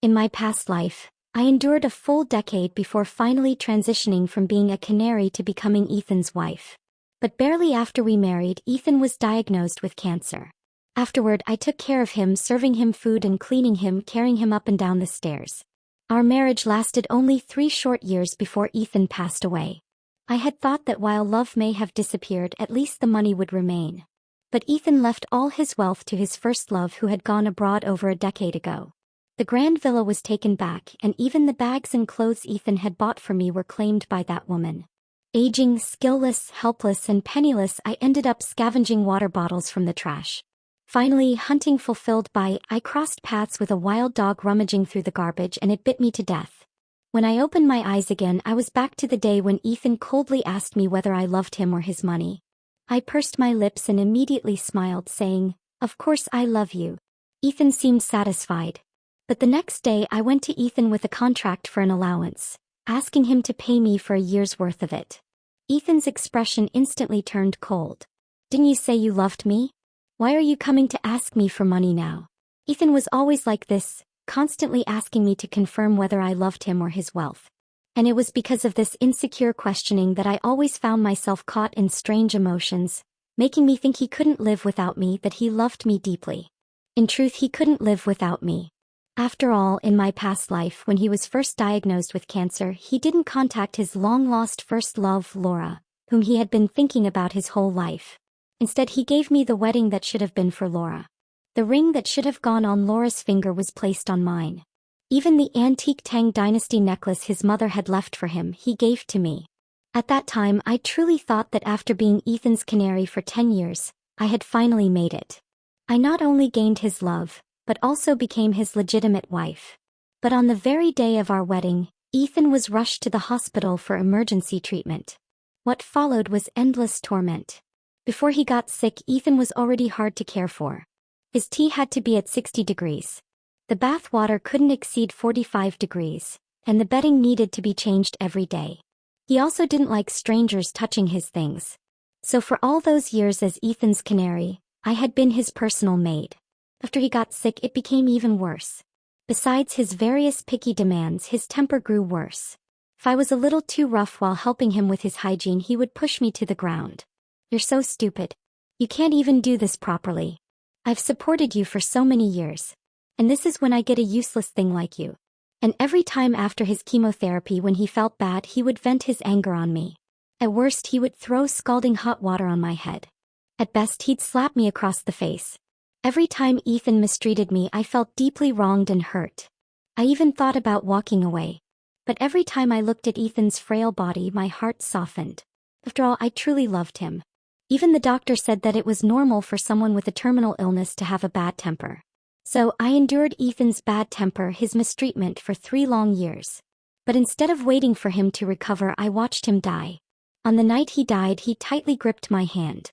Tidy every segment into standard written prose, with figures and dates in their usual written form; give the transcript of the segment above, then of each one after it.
In my past life, I endured a full decade before finally transitioning from being a canary to becoming Ethan's wife. But barely after we married, Ethan was diagnosed with cancer. Afterward, I took care of him, serving him food and cleaning him, carrying him up and down the stairs. Our marriage lasted only 3 short years before Ethan passed away. I had thought that while love may have disappeared, at least the money would remain. But Ethan left all his wealth to his first love, who had gone abroad over a decade ago. The grand villa was taken back, and even the bags and clothes Ethan had bought for me were claimed by that woman. Aging, skillless, helpless, and penniless, I ended up scavenging water bottles from the trash. Finally, hunting fulfilled by, I crossed paths with a wild dog rummaging through the garbage, and it bit me to death. When I opened my eyes again, I was back to the day when Ethan coldly asked me whether I loved him or his money. I pursed my lips and immediately smiled, saying, "Of course I love you." Ethan seemed satisfied. But the next day I went to Ethan with a contract for an allowance, asking him to pay me for a year's worth of it. Ethan's expression instantly turned cold. "Didn't you say you loved me? Why are you coming to ask me for money now?" Ethan was always like this, constantly asking me to confirm whether I loved him or his wealth. And it was because of this insecure questioning that I always found myself caught in strange emotions, making me think he couldn't live without me, that he loved me deeply. In truth, he couldn't live without me. After all, in my past life, when he was first diagnosed with cancer, he didn't contact his long-lost first love, Laura, whom he had been thinking about his whole life. Instead, he gave me the wedding that should have been for Laura. The ring that should have gone on Laura's finger was placed on mine. Even the antique Tang Dynasty necklace his mother had left for him, he gave to me. At that time, I truly thought that after being Ethan's canary for 10 years, I had finally made it. I not only gained his love, but also became his legitimate wife. But on the very day of our wedding, Ethan was rushed to the hospital for emergency treatment. What followed was endless torment. Before he got sick, Ethan was already hard to care for. His tea had to be at 60 degrees. The bath water couldn't exceed 45 degrees, and the bedding needed to be changed every day. He also didn't like strangers touching his things. So for all those years as Ethan's canary, I had been his personal maid. After he got sick, it became even worse. Besides his various picky demands, his temper grew worse. If I was a little too rough while helping him with his hygiene, he would push me to the ground. "You're so stupid. You can't even do this properly. I've supported you for so many years. And this is when I get a useless thing like you." And every time after his chemotherapy, when he felt bad, he would vent his anger on me. At worst, he would throw scalding hot water on my head. At best, he'd slap me across the face. Every time Ethan mistreated me, I felt deeply wronged and hurt. I even thought about walking away. But every time I looked at Ethan's frail body, my heart softened. After all, I truly loved him. Even the doctor said that it was normal for someone with a terminal illness to have a bad temper. So I endured Ethan's bad temper, his mistreatment, for 3 long years. But instead of waiting for him to recover, I watched him die. On the night he died, he tightly gripped my hand.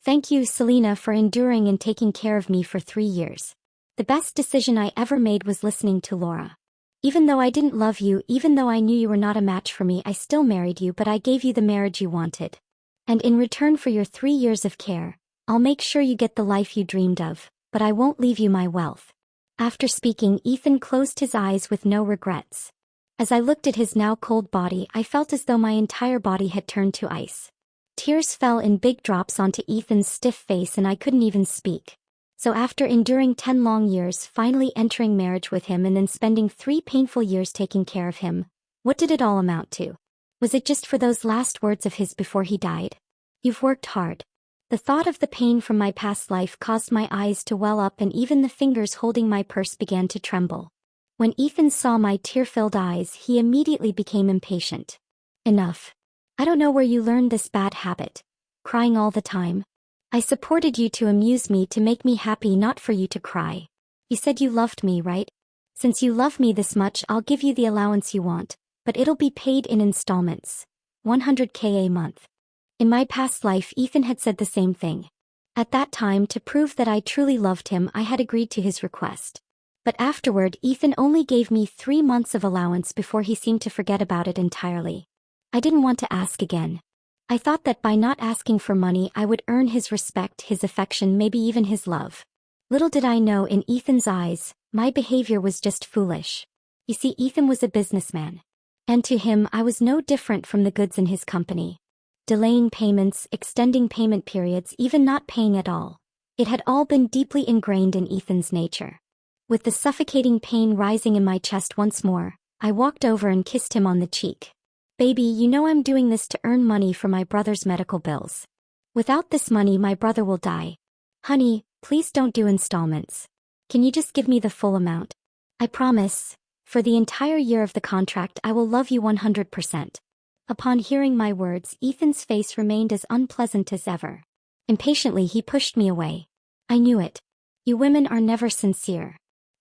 "Thank you, Selena, for enduring and taking care of me for 3 years. The best decision I ever made was listening to Laura. Even though I didn't love you, even though I knew you were not a match for me, I still married you, but I gave you the marriage you wanted. And in return for your 3 years of care, I'll make sure you get the life you dreamed of, but I won't leave you my wealth." After speaking, Ethan closed his eyes with no regrets. As I looked at his now cold body, I felt as though my entire body had turned to ice. Tears fell in big drops onto Ethan's stiff face, and I couldn't even speak. So after enduring 10 long years, finally entering marriage with him, and then spending 3 painful years taking care of him, what did it all amount to? Was it just for those last words of his before he died? "You've worked hard." The thought of the pain from my past life caused my eyes to well up, and even the fingers holding my purse began to tremble. When Ethan saw my tear-filled eyes, he immediately became impatient. "Enough. I don't know where you learned this bad habit. Crying all the time. I supported you to amuse me, to make me happy, not for you to cry. You said you loved me, right? Since you love me this much, I'll give you the allowance you want, but it'll be paid in installments. 100K a month." In my past life, Ethan had said the same thing. At that time, to prove that I truly loved him, I had agreed to his request. But afterward, Ethan only gave me 3 months of allowance before he seemed to forget about it entirely. I didn't want to ask again. I thought that by not asking for money, I would earn his respect, his affection, maybe even his love. Little did I know, in Ethan's eyes, my behavior was just foolish. You see, Ethan was a businessman. And to him, I was no different from the goods in his company. Delaying payments, extending payment periods, even not paying at all. It had all been deeply ingrained in Ethan's nature. With the suffocating pain rising in my chest once more, I walked over and kissed him on the cheek. Baby, you know I'm doing this to earn money for my brother's medical bills. Without this money, my brother will die. Honey, please don't do installments. Can you just give me the full amount? I promise, for the entire year of the contract I will love you 100%. Upon hearing my words, Ethan's face remained as unpleasant as ever. Impatiently he pushed me away. I knew it. You women are never sincere.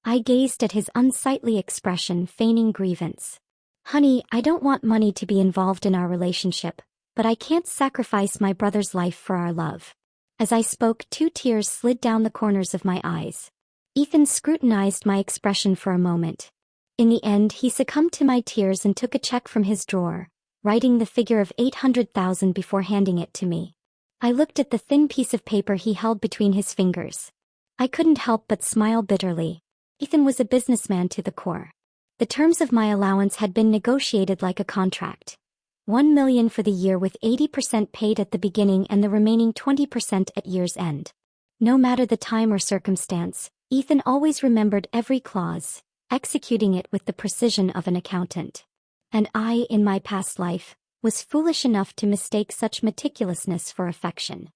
I gazed at his unsightly expression, feigning grievance. Honey, I don't want money to be involved in our relationship, but I can't sacrifice my brother's life for our love. As I spoke, 2 tears slid down the corners of my eyes. Ethan scrutinized my expression for a moment. In the end, he succumbed to my tears and took a check from his drawer, writing the figure of $800,000 before handing it to me. I looked at the thin piece of paper he held between his fingers. I couldn't help but smile bitterly. Ethan was a businessman to the core. The terms of my allowance had been negotiated like a contract. $1 million for the year with 80% paid at the beginning and the remaining 20% at year's end. No matter the time or circumstance, Ethan always remembered every clause, executing it with the precision of an accountant. And I, in my past life, was foolish enough to mistake such meticulousness for affection.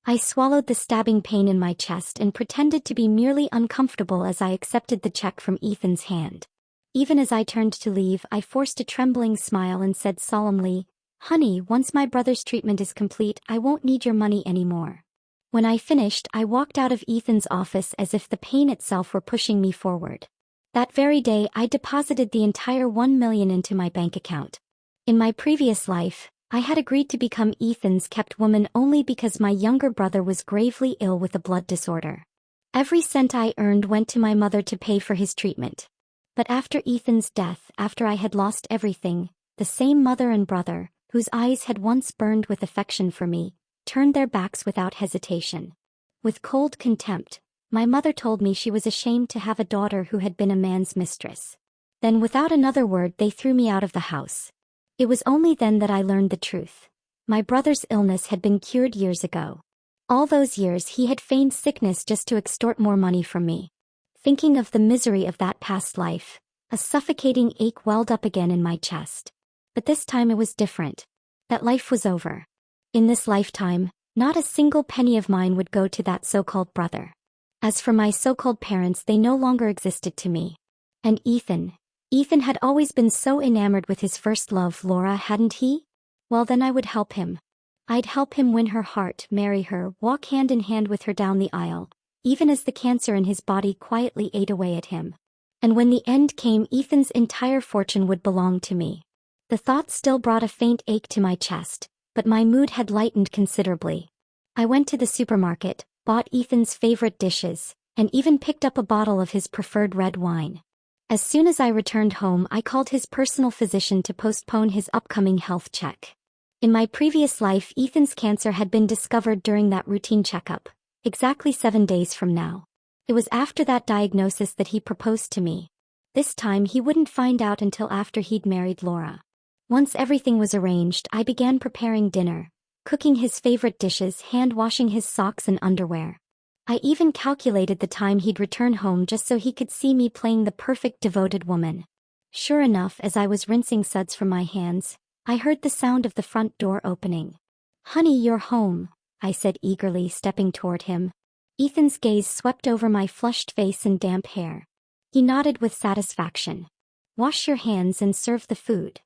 I swallowed the stabbing pain in my chest and pretended to be merely uncomfortable as I accepted the check from Ethan's hand. Even as I turned to leave, I forced a trembling smile and said solemnly, Honey, once my brother's treatment is complete, I won't need your money anymore. When I finished, I walked out of Ethan's office as if the pain itself were pushing me forward. That very day, I deposited the entire $1 million into my bank account. In my previous life, I had agreed to become Ethan's kept woman only because my younger brother was gravely ill with a blood disorder. Every cent I earned went to my mother to pay for his treatment. But after Ethan's death, after I had lost everything, the same mother and brother, whose eyes had once burned with affection for me, turned their backs without hesitation. With cold contempt, my mother told me she was ashamed to have a daughter who had been a man's mistress. Then without another word they threw me out of the house. It was only then that I learned the truth. My brother's illness had been cured years ago. All those years he had feigned sickness just to extort more money from me. Thinking of the misery of that past life, a suffocating ache welled up again in my chest. But this time it was different. That life was over. In this lifetime, not a single penny of mine would go to that so-called brother. As for my so-called parents, they no longer existed to me. And Ethan had always been so enamored with his first love, Laura, hadn't he? Well, then I would help him. I'd help him win her heart, marry her, walk hand in hand with her down the aisle, even as the cancer in his body quietly ate away at him. And when the end came, Ethan's entire fortune would belong to me. The thought still brought a faint ache to my chest, but my mood had lightened considerably. I went to the supermarket, bought Ethan's favorite dishes, and even picked up a bottle of his preferred red wine. As soon as I returned home, I called his personal physician to postpone his upcoming health check. In my previous life, Ethan's cancer had been discovered during that routine checkup, exactly 7 days from now. It was after that diagnosis that he proposed to me. This time he wouldn't find out until after he'd married Laura. Once everything was arranged, I began preparing dinner, cooking his favorite dishes, hand-washing his socks and underwear. I even calculated the time he'd return home just so he could see me playing the perfect devoted woman. Sure enough, as I was rinsing suds from my hands, I heard the sound of the front door opening. Honey, you're home, I said eagerly, stepping toward him. Ethan's gaze swept over my flushed face and damp hair. He nodded with satisfaction. Wash your hands and serve the food.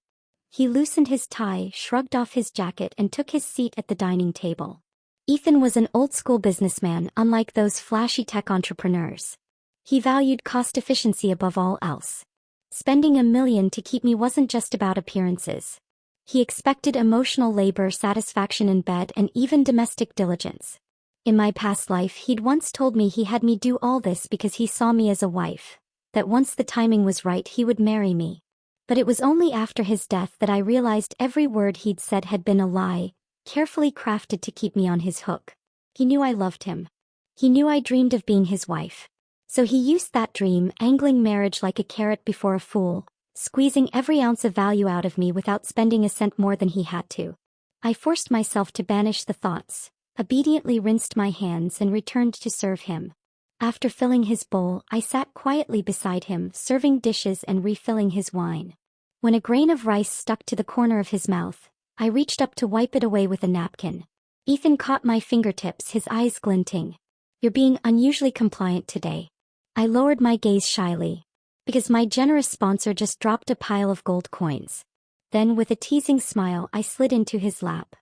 He loosened his tie, shrugged off his jacket and took his seat at the dining table. Ethan was an old-school businessman, unlike those flashy tech entrepreneurs. He valued cost efficiency above all else. Spending $1 million to keep me wasn't just about appearances. He expected emotional labor, satisfaction in bed, and even domestic diligence. In my past life, he'd once told me he had me do all this because he saw me as a wife, that once the timing was right he would marry me. But it was only after his death that I realized every word he'd said had been a lie, carefully crafted to keep me on his hook. He knew I loved him. He knew I dreamed of being his wife. So he used that dream, angling marriage like a carrot before a fool, squeezing every ounce of value out of me without spending a cent more than he had to. I forced myself to banish the thoughts, obediently rinsed my hands and returned to serve him. After filling his bowl, I sat quietly beside him, serving dishes and refilling his wine. When a grain of rice stuck to the corner of his mouth, I reached up to wipe it away with a napkin. Ethan caught my fingertips, his eyes glinting. "You're being unusually compliant today." I lowered my gaze shyly, because my generous sponsor just dropped a pile of gold coins. Then with a teasing smile I slid into his lap.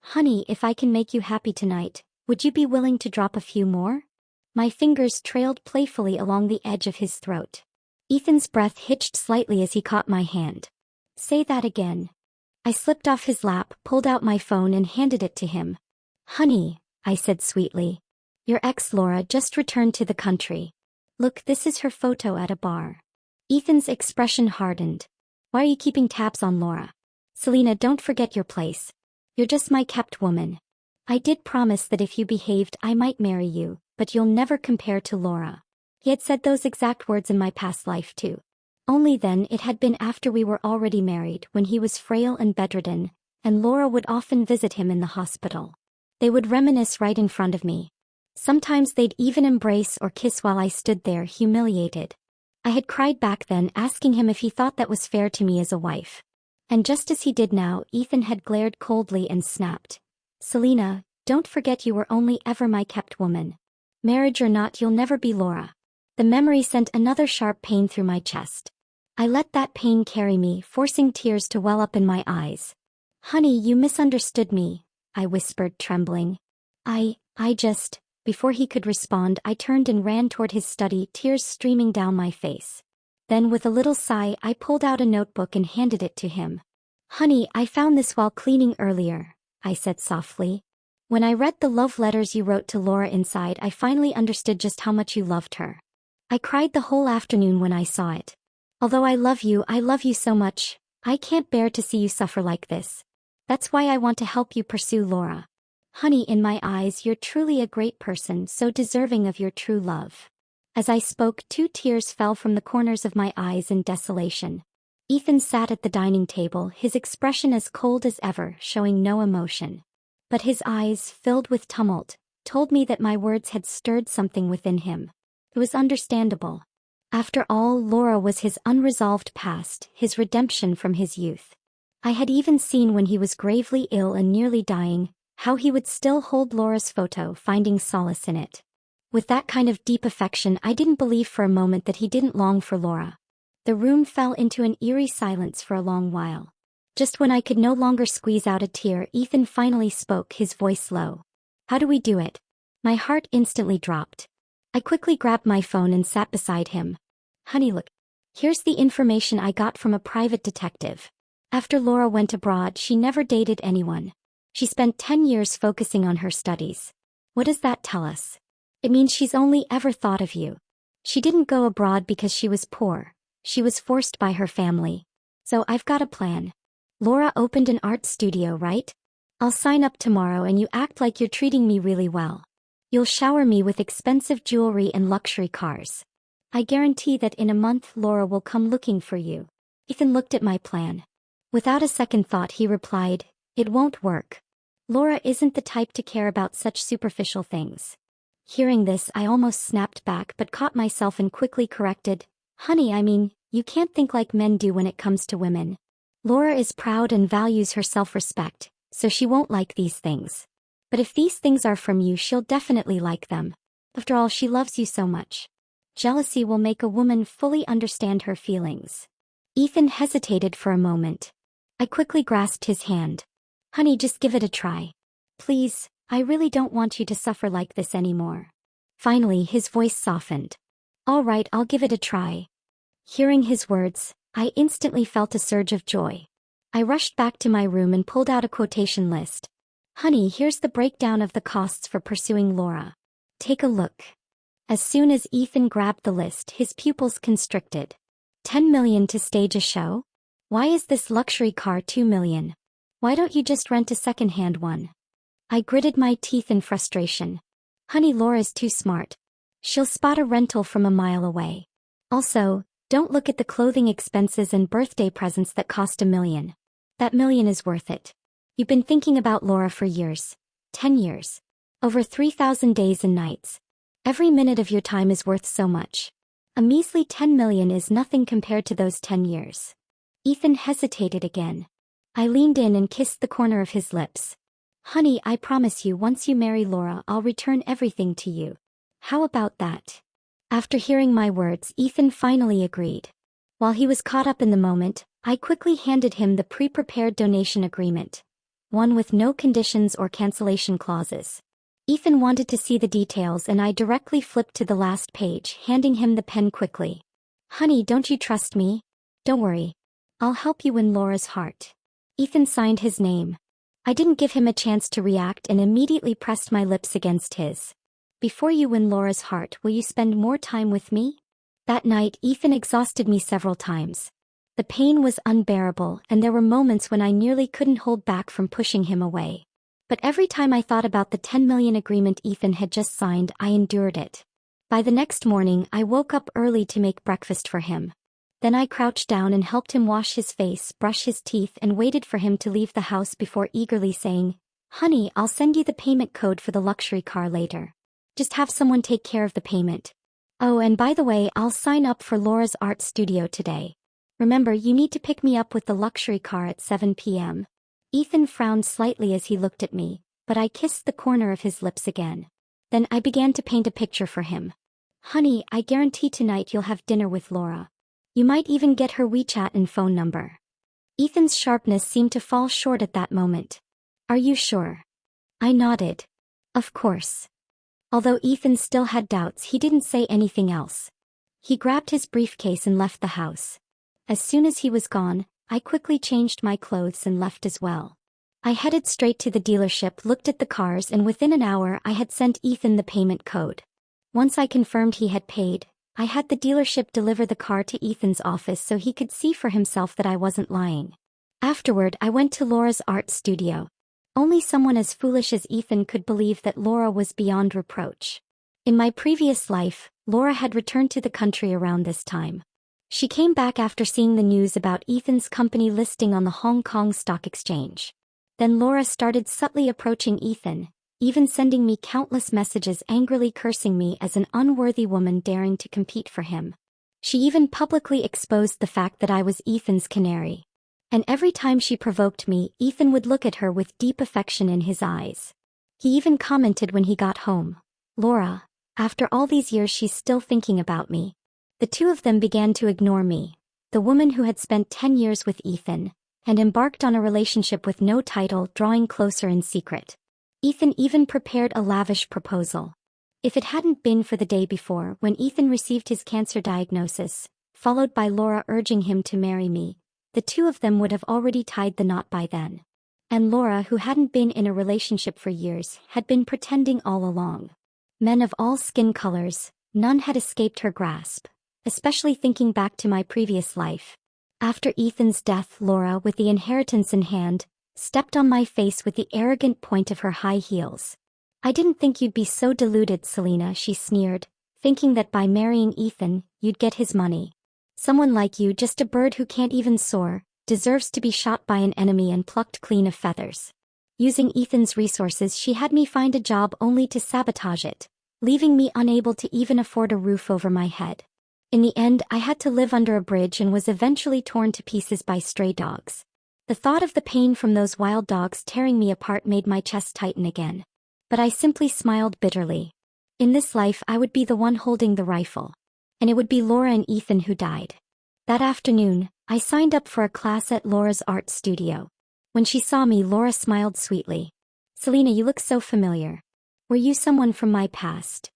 "Honey, if I can make you happy tonight, would you be willing to drop a few more?" My fingers trailed playfully along the edge of his throat. Ethan's breath hitched slightly as he caught my hand. "Say that again." I slipped off his lap, pulled out my phone and handed it to him. "Honey," I said sweetly, "your ex Laura just returned to the country. Look, this is her photo at a bar." Ethan's expression hardened. "Why are you keeping tabs on Laura?" "Selena, don't forget your place. You're just my kept woman. I did promise that if you behaved I might marry you, but you'll never compare to Laura." He had said those exact words in my past life too. Only then it had been after we were already married, when he was frail and bedridden, and Laura would often visit him in the hospital. They would reminisce right in front of me. Sometimes they'd even embrace or kiss while I stood there humiliated. I had cried back then, asking him if he thought that was fair to me as a wife. And just as he did now, Ethan had glared coldly and snapped. "Selena, don't forget you were only ever my kept woman. Marriage or not, you'll never be Laura." The memory sent another sharp pain through my chest. I let that pain carry me, forcing tears to well up in my eyes. "Honey, you misunderstood me," I whispered, trembling. I just..." Before he could respond, I turned and ran toward his study, tears streaming down my face. Then with a little sigh, I pulled out a notebook and handed it to him. "Honey, I found this while cleaning earlier," I said softly. "When I read the love letters you wrote to Laura inside, I finally understood just how much you loved her. I cried the whole afternoon when I saw it. Although I love you so much, I can't bear to see you suffer like this. That's why I want to help you pursue Laura. Honey, in my eyes you're truly a great person, so deserving of your true love." As I spoke, 2 tears fell from the corners of my eyes in desolation. Ethan sat at the dining table, his expression as cold as ever, showing no emotion. But his eyes, filled with tumult, told me that my words had stirred something within him. It was understandable. After all, Laura was his unresolved past, his redemption from his youth. I had even seen when he was gravely ill and nearly dying, how he would still hold Laura's photo, finding solace in it. With that kind of deep affection, I didn't believe for a moment that he didn't long for Laura. The room fell into an eerie silence for a long while. Just when I could no longer squeeze out a tear, Ethan finally spoke, his voice low. "How do we do it?" My heart instantly dropped. I quickly grabbed my phone and sat beside him. "Honey, look. Here's the information I got from a private detective. After Laura went abroad, she never dated anyone. She spent 10 years focusing on her studies. What does that tell us? It means she's only ever thought of you. She didn't go abroad because she was poor. She was forced by her family. So I've got a plan. Laura opened an art studio, right? I'll sign up tomorrow and you act like you're treating me really well. You'll shower me with expensive jewelry and luxury cars. I guarantee that in a month Laura will come looking for you." Ethan looked at my plan. Without a second thought he replied, "It won't work. Laura isn't the type to care about such superficial things." Hearing this, I almost snapped back but caught myself and quickly corrected. "Honey, I mean, you can't think like men do when it comes to women. Laura is proud and values her self-respect, so she won't like these things. But if these things are from you, she'll definitely like them. After all, she loves you so much. Jealousy will make a woman fully understand her feelings." Ethan hesitated for a moment. I quickly grasped his hand. "Honey, just give it a try. Please, I really don't want you to suffer like this anymore." Finally, his voice softened. "All right, I'll give it a try." Hearing his words, I instantly felt a surge of joy. I rushed back to my room and pulled out a quotation list. "Honey, here's the breakdown of the costs for pursuing Laura. Take a look." As soon as Ethan grabbed the list, his pupils constricted. 10 million to stage a show? Why is this luxury car 2 million? Why don't you just rent a second-hand one? I gritted my teeth in frustration. Honey, Laura's too smart. She'll spot a rental from a mile away. Also, Don't look at the clothing expenses and birthday presents that cost $1 million. That $1 million is worth it. You've been thinking about Laura for years. 10 years. Over 3,000 days and nights. Every minute of your time is worth so much. A measly $10 million is nothing compared to those 10 years. Ethan hesitated again. I leaned in and kissed the corner of his lips. Honey, I promise you once you marry Laura I'll return everything to you. How about that? After hearing my words, Ethan finally agreed. While he was caught up in the moment, I quickly handed him the pre-prepared donation agreement. One with no conditions or cancellation clauses. Ethan wanted to see the details and I directly flipped to the last page, handing him the pen quickly. Honey, don't you trust me? Don't worry. I'll help you win Laura's heart. Ethan signed his name. I didn't give him a chance to react and immediately pressed my lips against his. Before you win Laura's heart, will you spend more time with me? That night, Ethan exhausted me several times. The pain was unbearable and there were moments when I nearly couldn't hold back from pushing him away. But every time I thought about the $10 million agreement Ethan had just signed, I endured it. By the next morning, I woke up early to make breakfast for him. Then I crouched down and helped him wash his face, brush his teeth, and waited for him to leave the house before eagerly saying, Honey, I'll send you the payment code for the luxury car later. Just have someone take care of the payment. Oh, and by the way, I'll sign up for Laura's art studio today. Remember, you need to pick me up with the luxury car at 7 p.m. Ethan frowned slightly as he looked at me, but I kissed the corner of his lips again. Then I began to paint a picture for him. Honey, I guarantee tonight you'll have dinner with Laura. You might even get her WeChat and phone number. Ethan's sharpness seemed to fall short at that moment. Are you sure? I nodded. Of course. Although Ethan still had doubts, he didn't say anything else. He grabbed his briefcase and left the house. As soon as he was gone, I quickly changed my clothes and left as well. I headed straight to the dealership, looked at the cars, and within an hour I had sent Ethan the payment code. Once I confirmed he had paid, I had the dealership deliver the car to Ethan's office so he could see for himself that I wasn't lying. Afterward, I went to Laura's art studio. Only someone as foolish as Ethan could believe that Laura was beyond reproach. In my previous life, Laura had returned to the country around this time. She came back after seeing the news about Ethan's company listing on the Hong Kong Stock Exchange. Then Laura started subtly approaching Ethan, even sending me countless messages angrily cursing me as an unworthy woman daring to compete for him. She even publicly exposed the fact that I was Ethan's canary. And every time she provoked me, Ethan would look at her with deep affection in his eyes. He even commented when he got home, Laura, after all these years she's still thinking about me. The two of them began to ignore me, the woman who had spent 10 years with Ethan, and embarked on a relationship with no title, drawing closer in secret. Ethan even prepared a lavish proposal. If it hadn't been for the day before when Ethan received his cancer diagnosis, followed by Laura urging him to marry me, the two of them would have already tied the knot by then. And Laura, who hadn't been in a relationship for years, had been pretending all along. Men of all skin colors, none had escaped her grasp. Especially thinking back to my previous life. After Ethan's death, Laura, with the inheritance in hand, stepped on my face with the arrogant point of her high heels. I didn't think you'd be so deluded, Selena, she sneered, thinking that by marrying Ethan, you'd get his money. Someone like you, just a bird who can't even soar, deserves to be shot by an enemy and plucked clean of feathers. Using Ethan's resources, she had me find a job only to sabotage it, leaving me unable to even afford a roof over my head. In the end, I had to live under a bridge and was eventually torn to pieces by stray dogs. The thought of the pain from those wild dogs tearing me apart made my chest tighten again. But I simply smiled bitterly. In this life, I would be the one holding the rifle. And it would be Laura and Ethan who died. That afternoon, I signed up for a class at Laura's art studio. When she saw me, Laura smiled sweetly. Selena, you look so familiar. Were you someone from my past?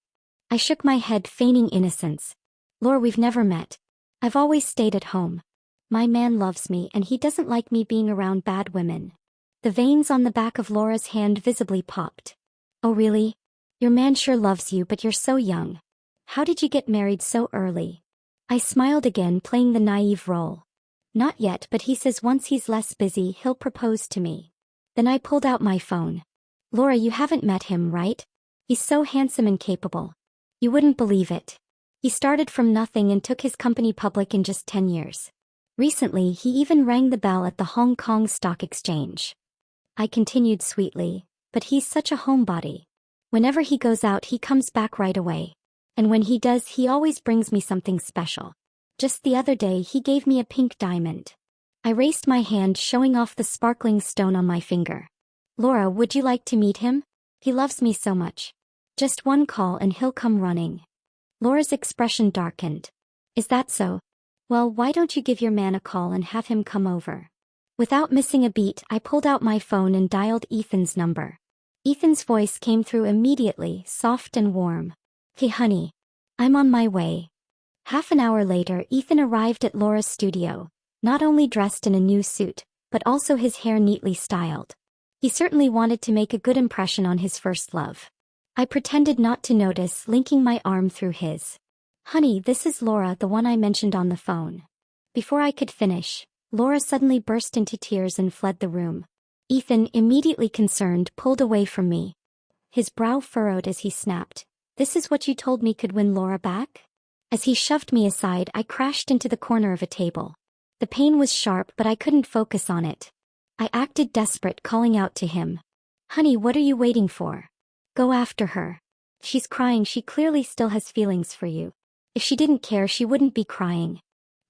I shook my head, feigning innocence. Laura, we've never met. I've always stayed at home. My man loves me and he doesn't like me being around bad women. The veins on the back of Laura's hand visibly popped. Oh really? Your man sure loves you, but you're so young. How did you get married so early? I smiled again, playing the naive role. Not yet, but he says once he's less busy he'll propose to me. Then I pulled out my phone. Laura, you haven't met him, right? He's so handsome and capable. You wouldn't believe it. He started from nothing and took his company public in just 10 years. Recently, he even rang the bell at the Hong Kong Stock Exchange. I continued sweetly, but he's such a homebody. Whenever he goes out, he comes back right away. And when he does, he always brings me something special. Just the other day, he gave me a pink diamond. I raised my hand, showing off the sparkling stone on my finger. Laura, would you like to meet him? He loves me so much. Just one call and he'll come running. Laura's expression darkened. Is that so? Well, why don't you give your man a call and have him come over? Without missing a beat, I pulled out my phone and dialed Ethan's number. Ethan's voice came through immediately, soft and warm. Hey honey. I'm on my way. Half an hour later, Ethan arrived at Laura's studio, not only dressed in a new suit, but also his hair neatly styled. He certainly wanted to make a good impression on his first love. I pretended not to notice, linking my arm through his. Honey, this is Laura, the one I mentioned on the phone. Before I could finish, Laura suddenly burst into tears and fled the room. Ethan, immediately concerned, pulled away from me. His brow furrowed as he snapped. This is what you told me could win Laura back? As he shoved me aside, I crashed into the corner of a table. The pain was sharp, but I couldn't focus on it. I acted desperate, calling out to him. Honey, what are you waiting for? Go after her. She's crying, she clearly still has feelings for you. If she didn't care, she wouldn't be crying.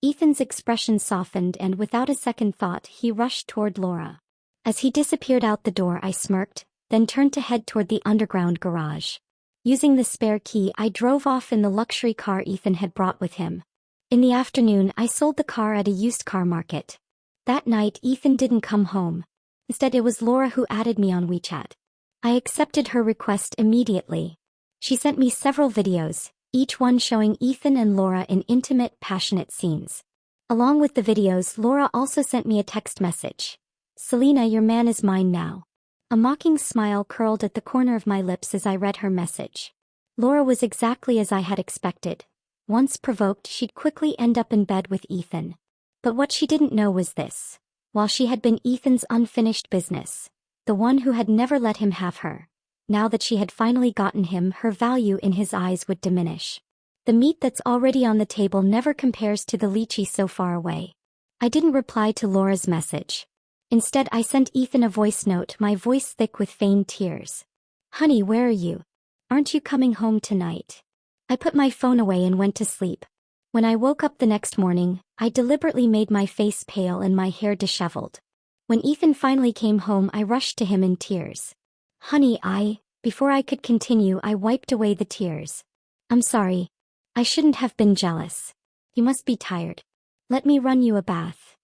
Ethan's expression softened and without a second thought, he rushed toward Laura. As he disappeared out the door, I smirked, then turned to head toward the underground garage. Using the spare key, I drove off in the luxury car Ethan had brought with him. In the afternoon, I sold the car at a used car market. That night, Ethan didn't come home. Instead, it was Laura who added me on WeChat. I accepted her request immediately. She sent me several videos, each one showing Ethan and Laura in intimate, passionate scenes. Along with the videos, Laura also sent me a text message. Selena, your man is mine now. A mocking smile curled at the corner of my lips as I read her message. Laura was exactly as I had expected. Once provoked, she'd quickly end up in bed with Ethan. But what she didn't know was this. While she had been Ethan's unfinished business, the one who had never let him have her, now that she had finally gotten him, her value in his eyes would diminish. The meat that's already on the table never compares to the lychee so far away. I didn't reply to Laura's message. Instead, I sent Ethan a voice note, my voice thick with feigned tears. Honey, where are you? Aren't you coming home tonight? I put my phone away and went to sleep. When I woke up the next morning, I deliberately made my face pale and my hair disheveled. When Ethan finally came home, I rushed to him in tears. Honey, before I could continue, I wiped away the tears. I'm sorry. I shouldn't have been jealous. You must be tired. Let me run you a bath.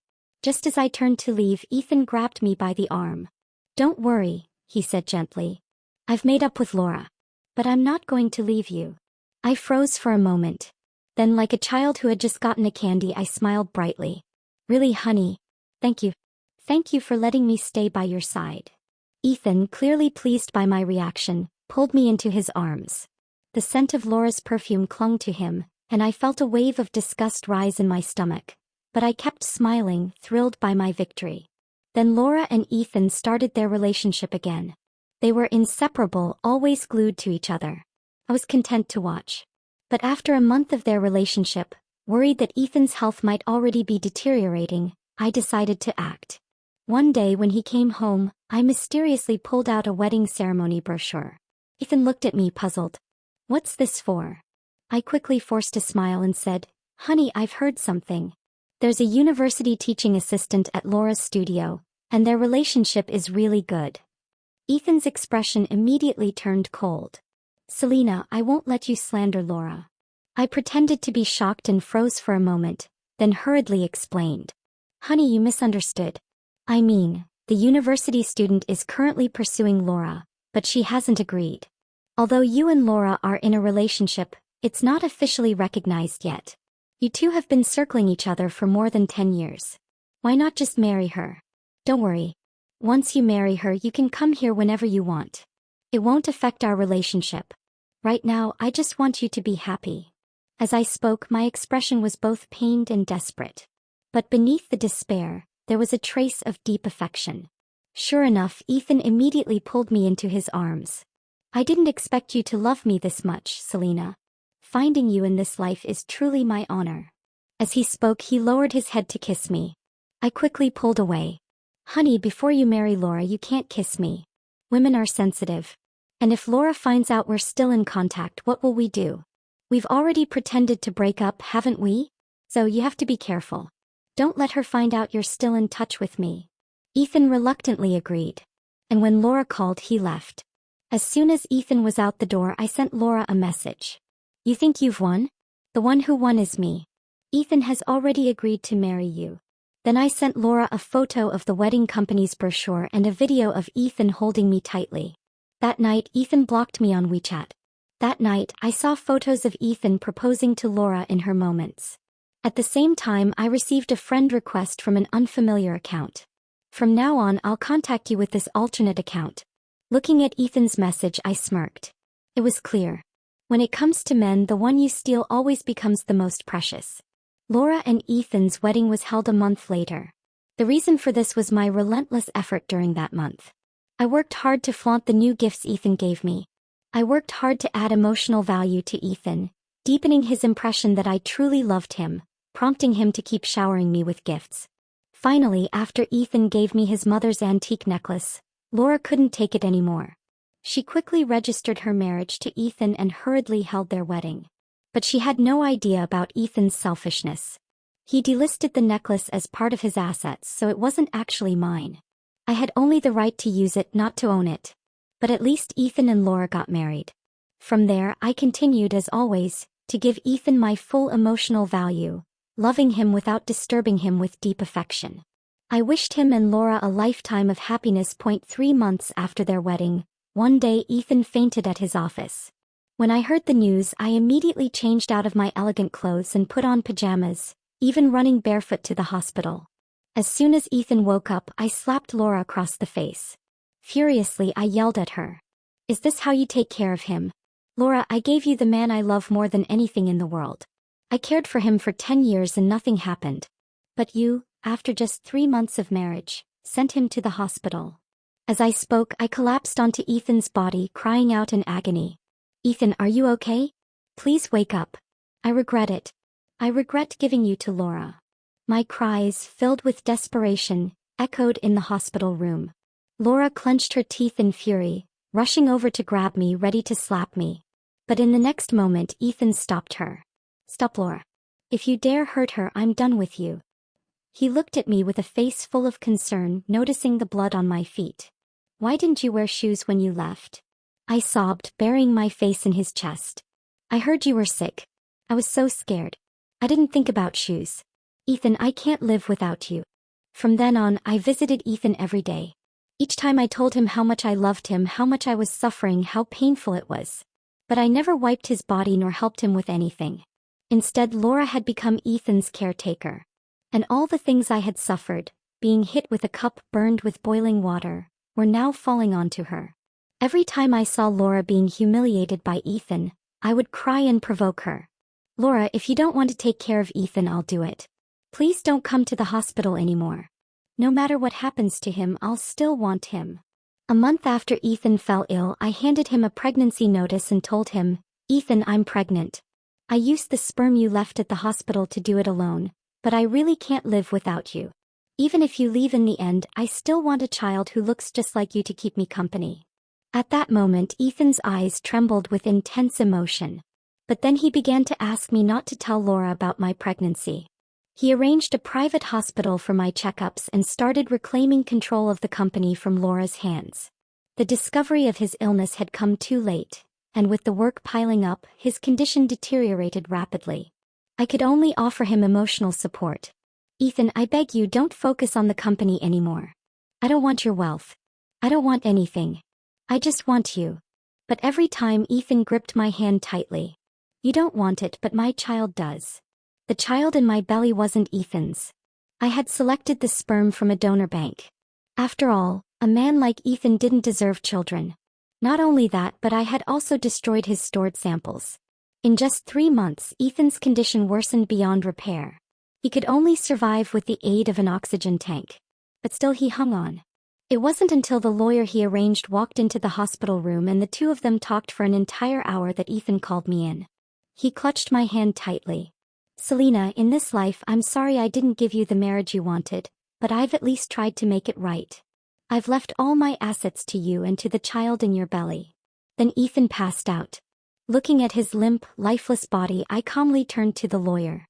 Just as I turned to leave, Ethan grabbed me by the arm. Don't worry, he said gently. I've made up with Laura. But I'm not going to leave you. I froze for a moment. Then, like a child who had just gotten a candy, I smiled brightly. Really, honey? Thank you. Thank you for letting me stay by your side. Ethan, clearly pleased by my reaction, pulled me into his arms. The scent of Laura's perfume clung to him, and I felt a wave of disgust rise in my stomach. But I kept smiling, thrilled by my victory. Then Laura and Ethan started their relationship again. They were inseparable, always glued to each other. I was content to watch. But after a month of their relationship, worried that Ethan's health might already be deteriorating, I decided to act. One day when he came home, I mysteriously pulled out a wedding ceremony brochure. Ethan looked at me puzzled. What's this for? I quickly forced a smile and said, Honey, I've heard something. There's a university teaching assistant at Laura's studio, and their relationship is really good. Ethan's expression immediately turned cold. Selena, I won't let you slander Laura. I pretended to be shocked and froze for a moment, then hurriedly explained. Honey, you misunderstood. I mean, the university student is currently pursuing Laura, but she hasn't agreed. Although you and Laura are in a relationship, it's not officially recognized yet. You two have been circling each other for more than 10 years. Why not just marry her? Don't worry. Once you marry her, you can come here whenever you want. It won't affect our relationship. Right now, I just want you to be happy. As I spoke, my expression was both pained and desperate. But beneath the despair, there was a trace of deep affection. Sure enough, Ethan immediately pulled me into his arms. I didn't expect you to love me this much, Selena. finding you in this life is truly my honor." As he spoke, he lowered his head to kiss me. I quickly pulled away. "Honey, before you marry Laura, you can't kiss me. Women are sensitive. And if Laura finds out we're still in contact, what will we do? We've already pretended to break up, haven't we? So you have to be careful. Don't let her find out you're still in touch with me." Ethan reluctantly agreed. And when Laura called, he left. As soon as Ethan was out the door, I sent Laura a message. "You think you've won? The one who won is me. Ethan has already agreed to marry you." Then I sent Laura a photo of the wedding company's brochure and a video of Ethan holding me tightly. That night, Ethan blocked me on WeChat. That night, I saw photos of Ethan proposing to Laura in her moments. At the same time, I received a friend request from an unfamiliar account. "From now on, I'll contact you with this alternate account." Looking at Ethan's message, I smirked. It was clear. When it comes to men, the one you steal always becomes the most precious. Laura and Ethan's wedding was held a month later. The reason for this was my relentless effort during that month. I worked hard to flaunt the new gifts Ethan gave me. I worked hard to add emotional value to Ethan, deepening his impression that I truly loved him, prompting him to keep showering me with gifts. Finally, after Ethan gave me his mother's antique necklace, Laura couldn't take it anymore. She quickly registered her marriage to Ethan and hurriedly held their wedding. But she had no idea about Ethan's selfishness. He delisted the necklace as part of his assets, so it wasn't actually mine. I had only the right to use it, not to own it. But at least Ethan and Laura got married. From there, I continued, as always, to give Ethan my full emotional value, loving him without disturbing him with deep affection. I wished him and Laura a lifetime of happiness. 3 months after their wedding, one day Ethan fainted at his office. When I heard the news, I immediately changed out of my elegant clothes and put on pajamas, even running barefoot to the hospital. As soon as Ethan woke up, I slapped Laura across the face. Furiously, I yelled at her. "Is this how you take care of him? Laura, I gave you the man I love more than anything in the world. I cared for him for 10 years and nothing happened. But you, after just 3 months of marriage, sent him to the hospital." As I spoke, I collapsed onto Ethan's body, crying out in agony. "Ethan, are you okay? Please wake up. I regret it. I regret giving you to Laura." My cries, filled with desperation, echoed in the hospital room. Laura clenched her teeth in fury, rushing over to grab me, ready to slap me. But in the next moment, Ethan stopped her. "Stop, Laura. If you dare hurt her, I'm done with you." He looked at me with a face full of concern, noticing the blood on my feet. "Why didn't you wear shoes when you left?" I sobbed, burying my face in his chest. "I heard you were sick. I was so scared. I didn't think about shoes. Ethan, I can't live without you." From then on, I visited Ethan every day. Each time I told him how much I loved him, how much I was suffering, how painful it was. But I never wiped his body nor helped him with anything. Instead, Laura had become Ethan's caretaker. And all the things I had suffered, being hit with a cup burned with boiling water, were now falling onto her. Every time I saw Laura being humiliated by Ethan, I would cry and provoke her. "Laura, if you don't want to take care of Ethan, I'll do it. Please don't come to the hospital anymore. No matter what happens to him, I'll still want him." A month after Ethan fell ill, I handed him a pregnancy notice and told him, "Ethan, I'm pregnant. I used the sperm you left at the hospital to do it alone, but I really can't live without you. Even if you leave in the end, I still want a child who looks just like you to keep me company." At that moment, Ethan's eyes trembled with intense emotion. But then he began to ask me not to tell Laura about my pregnancy. He arranged a private hospital for my checkups and started reclaiming control of the company from Laura's hands. The discovery of his illness had come too late, and with the work piling up, his condition deteriorated rapidly. I could only offer him emotional support. "Ethan, I beg you, don't focus on the company anymore. I don't want your wealth. I don't want anything. I just want you." But every time Ethan gripped my hand tightly. "You don't want it, but my child does." The child in my belly wasn't Ethan's. I had selected the sperm from a donor bank. After all, a man like Ethan didn't deserve children. Not only that, but I had also destroyed his stored samples. In just 3 months, Ethan's condition worsened beyond repair. He could only survive with the aid of an oxygen tank. But still he hung on. It wasn't until the lawyer he arranged walked into the hospital room and the two of them talked for an entire hour that Ethan called me in. He clutched my hand tightly. Selena, in this life I'm sorry I didn't give you the marriage you wanted, but I've at least tried to make it right. I've left all my assets to you and to the child in your belly. Then Ethan passed out. Looking at his limp, lifeless body, I calmly turned to the lawyer.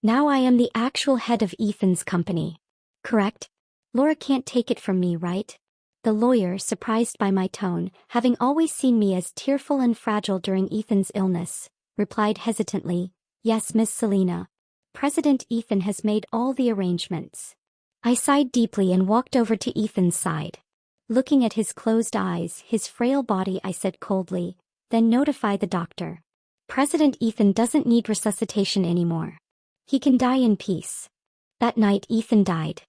Now I am the actual head of Ethan's company. Correct? Laura can't take it from me, right? The lawyer, surprised by my tone, having always seen me as tearful and fragile during Ethan's illness, replied hesitantly, Yes, Miss Selena. President Ethan has made all the arrangements. I sighed deeply and walked over to Ethan's side. Looking at his closed eyes, his frail body, I said coldly, Then notify the doctor. President Ethan doesn't need resuscitation anymore. He can die in peace. That night Ethan died.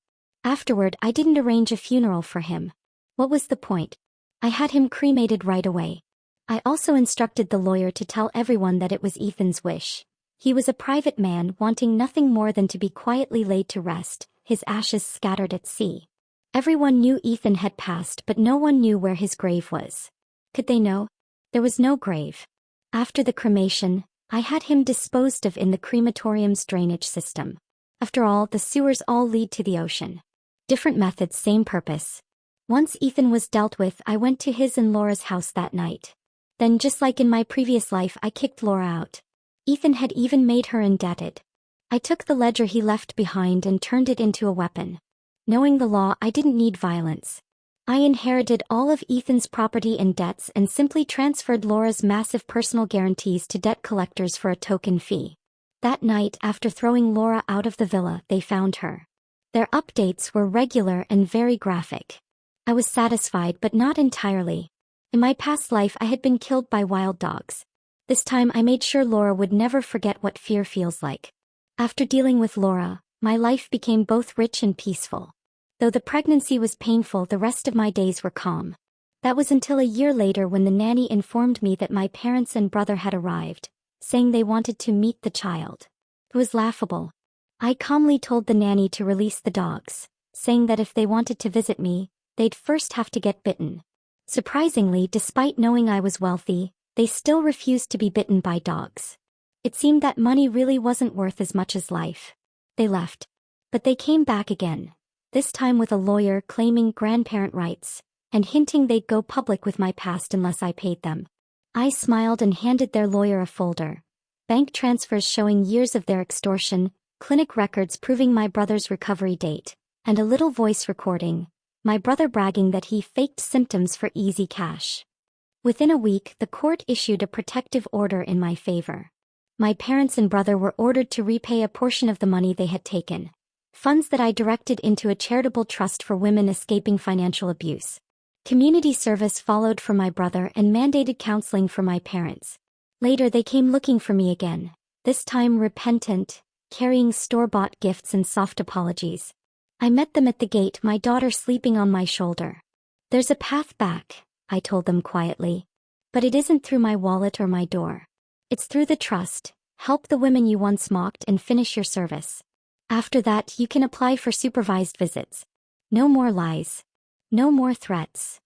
Afterward, I didn't arrange a funeral for him. What was the point? I had him cremated right away. I also instructed the lawyer to tell everyone that it was Ethan's wish. He was a private man wanting nothing more than to be quietly laid to rest, his ashes scattered at sea. Everyone knew Ethan had passed, but no one knew where his grave was. Could they know? There was no grave. After the cremation, I had him disposed of in the crematorium's drainage system. After all, the sewers all lead to the ocean. Different methods, same purpose. Once Ethan was dealt with, I went to his and Laura's house that night. Then, just like in my previous life, I kicked Laura out. Ethan had even made her indebted. I took the ledger he left behind and turned it into a weapon. Knowing the law, I didn't need violence. I inherited all of Ethan's property and debts and simply transferred Laura's massive personal guarantees to debt collectors for a token fee. That night, after throwing Laura out of the villa, they found her. Their updates were regular and very graphic. I was satisfied, but not entirely. In my past life, I had been killed by wild dogs. This time I made sure Laura would never forget what fear feels like. After dealing with Laura, my life became both rich and peaceful. Though the pregnancy was painful, the rest of my days were calm. That was until a year later when the nanny informed me that my parents and brother had arrived, saying they wanted to meet the child. It was laughable. I calmly told the nanny to release the dogs, saying that if they wanted to visit me, they'd first have to get bitten. Surprisingly, despite knowing I was wealthy, they still refused to be bitten by dogs. It seemed that money really wasn't worth as much as life. They left. But they came back again. This time with a lawyer claiming grandparent rights, and hinting they'd go public with my past unless I paid them. I smiled and handed their lawyer a folder. Bank transfers showing years of their extortion, clinic records proving my brother's recovery date, and a little voice recording, my brother bragging that he faked symptoms for easy cash. Within a week, the court issued a protective order in my favor. My parents and brother were ordered to repay a portion of the money they had taken. Funds that I directed into a charitable trust for women escaping financial abuse. Community service followed for my brother and mandated counseling for my parents. Later they came looking for me again, this time repentant, carrying store-bought gifts and soft apologies. I met them at the gate, my daughter sleeping on my shoulder. There's a path back, I told them quietly. But it isn't through my wallet or my door. It's through the trust. Help the women you once mocked and finish your service. After that, you can apply for supervised visits. No more lies. No more threats.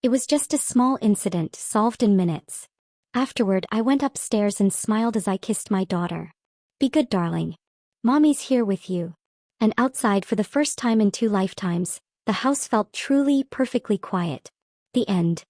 It was just a small incident solved in minutes. Afterward, I went upstairs and smiled as I kissed my daughter. Be good, darling. Mommy's here with you. And outside, for the first time in 2 lifetimes, the house felt truly, perfectly quiet. The end.